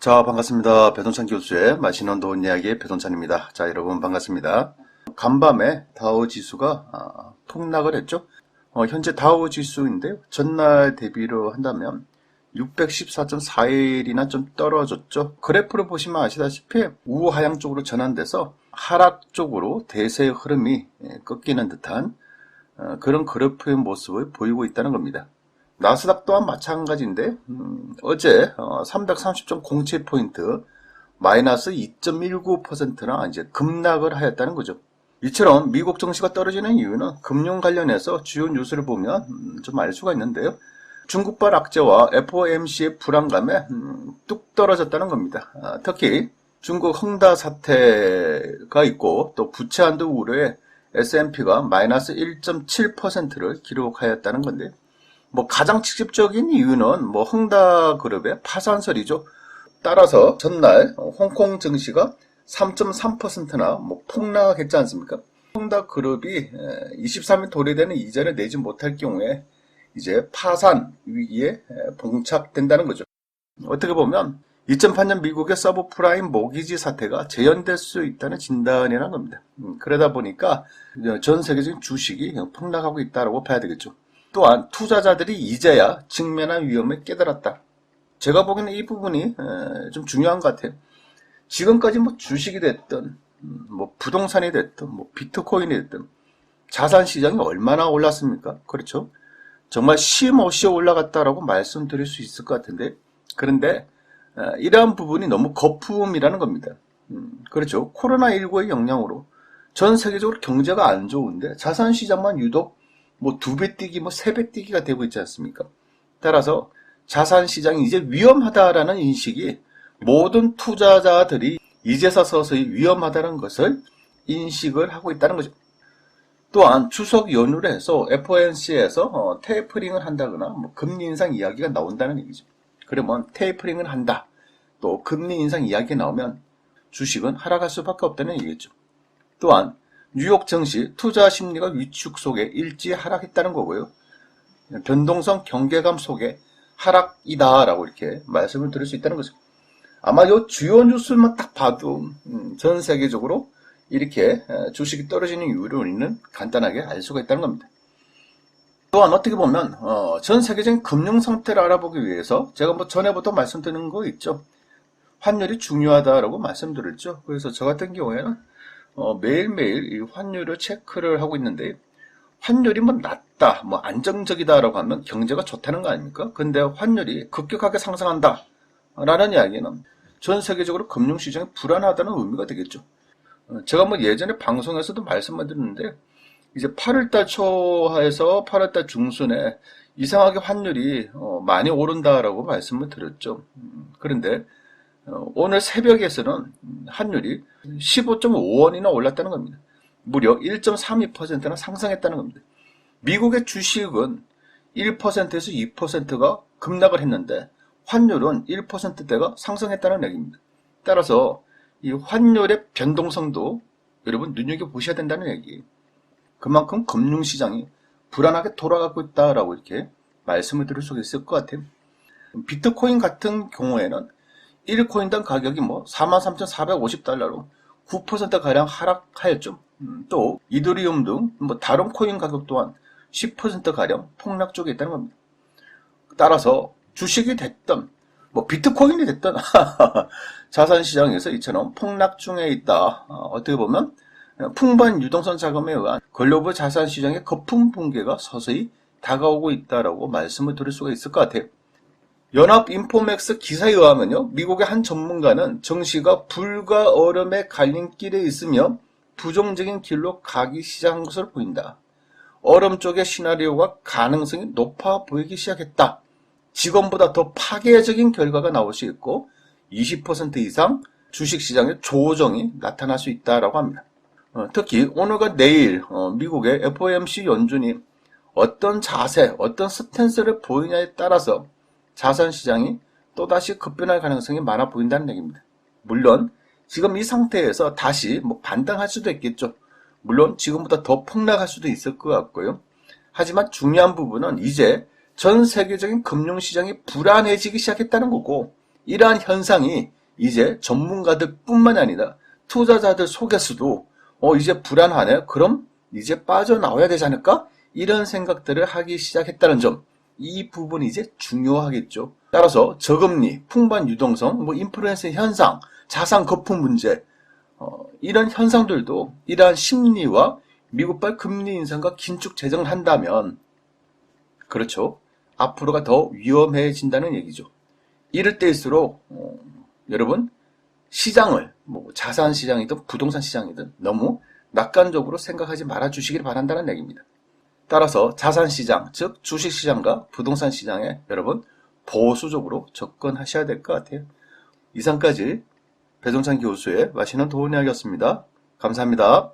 자, 반갑습니다. 배동찬 교수의 맛있는 돈 이야기의 배동찬입니다. 자, 여러분 반갑습니다. 간밤에 다우 지수가 폭락을 했죠. 현재 다우 지수인데요. 전날 대비로 한다면 614.41이나 좀 떨어졌죠. 그래프를 보시면 아시다시피 우하향 쪽으로 전환돼서 하락 쪽으로 대세의 흐름이 꺾이는 듯한 그런 그래프의 모습을 보이고 있다는 겁니다. 나스닥 또한 마찬가지인데 어제 330.07포인트 마이너스 2.19%나 이제 급락을 하였다는 거죠. 이처럼 미국 증시가 떨어지는 이유는 금융 관련해서 주요 뉴스를 보면 좀 알 수가 있는데요. 중국발 악재와 FOMC의 불안감에 뚝 떨어졌다는 겁니다. 특히 중국 헝다 사태가 있고 또 부채 한도 우려에 S&P가 마이너스 1.7%를 기록하였다는 건데 가장 직접적인 이유는 헝다그룹의 파산설이죠. 따라서 전날 홍콩 증시가 3.3%나 폭락했지 않습니까? 헝다그룹이 23일 도래되는 이자를 내지 못할 경우에 이제 파산 위기에 봉착된다는 거죠. 어떻게 보면 2008년 미국의 서브프라임 모기지 사태가 재현될 수 있다는 진단이라는 겁니다. 그러다 보니까 전 세계적인 주식이 폭락하고 있다고 봐야 되겠죠. 또한 투자자들이 이제야 직면한 위험을 깨달았다. 제가 보기에는 이 부분이 좀 중요한 것 같아요. 지금까지 주식이 됐든 부동산이 됐든 비트코인이 됐든 자산 시장이 얼마나 올랐습니까? 그렇죠? 정말 쉼없이 올라갔다라고 말씀드릴 수 있을 것 같은데 그런데 이러한 부분이 너무 거품이라는 겁니다. 그렇죠? 코로나19의 영향으로 전 세계적으로 경제가 안 좋은데 자산 시장만 유독 2배 뛰기, 3배 뛰기가 되고 있지 않습니까? 따라서 자산 시장이 이제 위험하다라는 인식이 모든 투자자들이 이제서 서서히 위험하다는 것을 인식을 하고 있다는 거죠. 또한 추석 연휴를 해서 FOMC에서 테이퍼링을 한다거나 금리 인상 이야기가 나온다는 얘기죠. 그러면 테이퍼링을 한다. 또 금리 인상 이야기가 나오면 주식은 하락할 수밖에 없다는 얘기겠죠. 또한 뉴욕 증시 투자 심리가 위축 속에 일찍 하락했다는 거고요. 변동성 경계감 속에 하락이다라고 이렇게 말씀을 드릴 수 있다는 거죠. 아마 이 주요 뉴스만 딱 봐도 전 세계적으로 이렇게 주식이 떨어지는 이유를 우리는 간단하게 알 수가 있다는 겁니다. 또한 어떻게 보면 전 세계적인 금융 상태를 알아보기 위해서 제가 전에부터 말씀드리는 거 있죠. 환율이 중요하다라고 말씀드렸죠. 그래서 저 같은 경우에는 매일매일 이 환율을 체크를 하고 있는데 환율이 낮다, 안정적이다라고 하면 경제가 좋다는 거 아닙니까? 근데 환율이 급격하게 상승한다 라는 이야기는 전 세계적으로 금융시장이 불안하다는 의미가 되겠죠. 제가 예전에 방송에서도 말씀을 드렸는데 이제 8월달 초에서 8월달 중순에 이상하게 환율이 많이 오른다라고 말씀을 드렸죠. 그런데 오늘 새벽에서는 환율이 15.5원이나 올랐다는 겁니다. 무려 1.32%나 상승했다는 겁니다. 미국의 주식은 1%에서 2%가 급락을 했는데 환율은 1%대가 상승했다는 얘기입니다. 따라서 이 환율의 변동성도 여러분 눈여겨보셔야 된다는 얘기예요. 그만큼 금융시장이 불안하게 돌아가고 있다라고 이렇게 말씀을 드릴 수 있을 것 같아요. 비트코인 같은 경우에는 1코인당 가격이 43,450달러로 9%가량 하락하였죠. 또 이더리움 등 다른 코인 가격 또한 10%가량 폭락 쪽에 있다는 겁니다. 따라서 주식이 됐든 비트코인이 됐든 자산시장에서 이처럼 폭락 중에 있다. 어떻게 보면 풍부한 유동성 자금에 의한 글로벌 자산시장의 거품 붕괴가 서서히 다가오고 있다라고 말씀을 드릴 수가 있을 것 같아요. 연합인포맥스 기사에 의하면요, 미국의 한 전문가는 증시가 불과 얼음의 갈림길에 있으며 부정적인 길로 가기 시작한 것으로 보인다. 얼음 쪽의 시나리오가 가능성이 높아 보이기 시작했다. 지금보다 더 파괴적인 결과가 나올 수 있고 20% 이상 주식시장의 조정이 나타날 수 있다고 합니다. 특히 오늘과 내일 미국의 FOMC 연준이 어떤 자세, 어떤 스탠스를 보이냐에 따라서 자산시장이 또다시 급변할 가능성이 많아 보인다는 얘기입니다. 물론 지금 이 상태에서 다시 반등할 수도 있겠죠. 물론 지금보다 더 폭락할 수도 있을 것 같고요. 하지만 중요한 부분은 이제 전 세계적인 금융시장이 불안해지기 시작했다는 거고 이러한 현상이 이제 전문가들 뿐만 아니라 투자자들 속에서도 이제 불안하네. 그럼 이제 빠져나와야 되지 않을까? 이런 생각들을 하기 시작했다는 점. 이 부분이 이제 중요하겠죠. 따라서 저금리, 풍부한 유동성, 인플레이션 현상, 자산 거품 문제, 이런 현상들도 이러한 심리와 미국발 금리 인상과 긴축 재정을 한다면, 그렇죠. 앞으로가 더 위험해진다는 얘기죠. 이럴 때일수록 여러분 시장을 자산 시장이든 부동산 시장이든 너무 낙관적으로 생각하지 말아 주시길 바란다는 얘기입니다. 따라서 자산 시장, 즉 주식 시장과 부동산 시장에 여러분 보수적으로 접근하셔야 될 것 같아요. 이상까지 배종찬 교수의 맛있는 도움 이야기였습니다. 감사합니다.